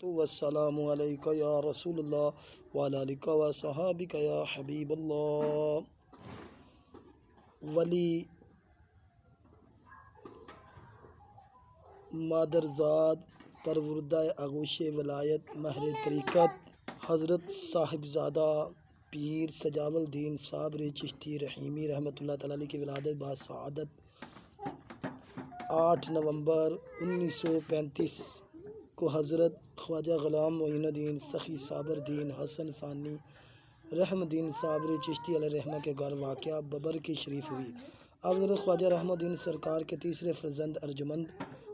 والسلام علیکہ یا رسول اللہ وعلی آلکہ و صحابکہ یا حبیب اللہ۔ ولی مادرزاد پروردہ آغوش ولایت مہر طریقت حضرت صاحبزادہ پیر سجاول الدین صابری چشتی رحیمی رحمۃ اللہ تعالیٰ علیہ کی ولادت بسعادت 8 نومبر 1935 کو حضرت خواجہ غلام معین الدین سخی صابر دین حسن ثانی رحم الدین صابری چشتی علیہ رحمہ کے گھر واقعہ ببر کی شریف ہوئی۔ آپ حضرت خواجہ رحمۃ الدین سرکار کے تیسرے فرزند ارجمند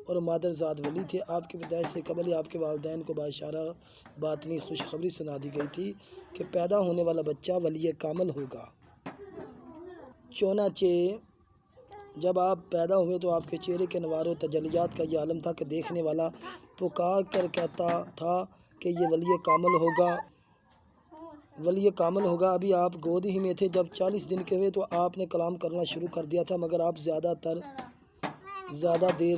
اور مادرزاد ولی تھے۔ آپ کی پیدائش سے قبل ہی آپ کے والدین کو باشارہ باطنی خوشخبری سنا دی گئی تھی کہ پیدا ہونے والا بچہ ولی کامل ہوگا۔ چنانچہ جب آپ پیدا ہوئے تو آپ کے چہرے کے نوار و تجلیات کا یہ عالم تھا کہ دیکھنے والا پکار کر کہتا تھا کہ یہ ولی کامل ہوگا۔ ابھی آپ گود ہی میں تھے جب 40 دن کے ہوئے تو آپ نے کلام کرنا شروع کر دیا تھا، مگر آپ زیادہ دیر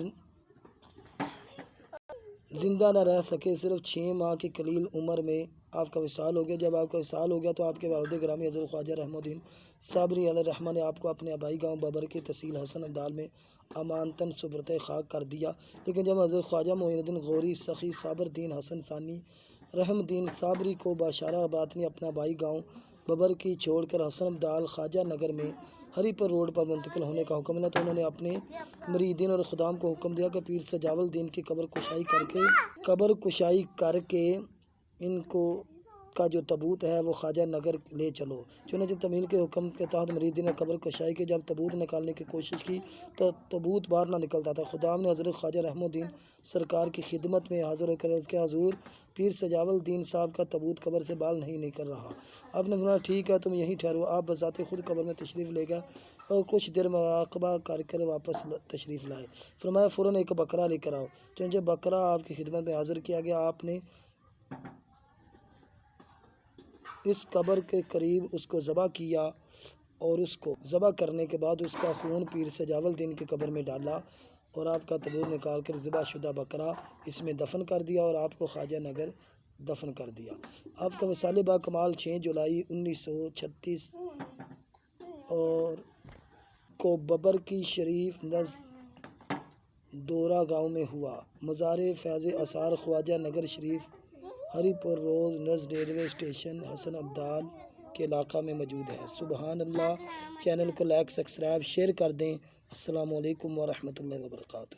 زندہ نہ رہ سکے۔ صرف 6 ماہ کی قلیل عمر میں آپ کا وصال ہو گیا۔ جب آپ کا وصال ہو گیا تو آپ کے والد گرامی حضرت خواجہ رحمۃ الدین صابری علیہ رحمہ نے آپ کو اپنے آبائی گاؤں ببر کی تحصیل حسن ابدال میں امانتاً سپرد خاک کر دیا۔ لیکن جب حضرت خواجہ معین الدین غوری سخی صابر دین حسن ثانی رحم الدین صابری کو باشارہ باطنی اپنا آبائی گاؤں ببر کی چھوڑ کر حسن ابدال خواجہ نگر میں ہری پر روڈ پر منتقل ہونے کا حکم ملا تو انہوں نے اپنے مریدین اور خدام کو حکم دیا کہ پیر سجاول الدین کی قبر کشائی کر کے ان کا جو تابوت ہے وہ خواجہ نگر لے چلو۔ چنانچہ تمیل کے حکم کے تحت مریدین نے قبر کشائی کی۔ جب تابوت نکالنے کی کوشش کی تو تابوت باہر نہ نکلتا تھا۔ خدام نے حضرت خواجہ رحمۃ الدین سرکار کی خدمت میں حاضر ہو کر عرض کیا، حضور پیر سجاول الدین صاحب کا تابوت قبر سے بال نہیں نکل رہا۔ آپ نے فرمایا ٹھیک ہے تم یہیں ٹھہرو۔ آپ بذات خود قبر میں تشریف لے گئے اور کچھ دیر مراقبہ کر واپس تشریف لائے۔ فرمایا فوراً ایک بکرا لے کر آؤ۔ چنانچہ بکرا آپ کی خدمت میں حاضر کیا گیا۔ آپ نے اس قبر کے قریب اس کو ذبح کیا اور اس کو ذبح کرنے کے بعد اس کا خون پیر سجاول الدین کی قبر میں ڈالا اور آپ کا تابوت نکال کر ذبح شدہ بکرا اس میں دفن کر دیا اور آپ کو خواجہ نگر دفن کر دیا۔ آپ کا وصال با کمال 6 جولائی 1936 کو ببر کی شریف نزد دورہ گاؤں میں ہوا۔ مزار فیض آثار خواجہ نگر شریف ہری پور روڈ نزد ریلوے اسٹیشن حسن ابدال کے علاقہ میں موجود ہے۔ سبحان اللہ۔ چینل کو لائک سبسکرائب شیئر کر دیں۔ السلام علیکم ورحمۃ اللہ وبرکاتہ۔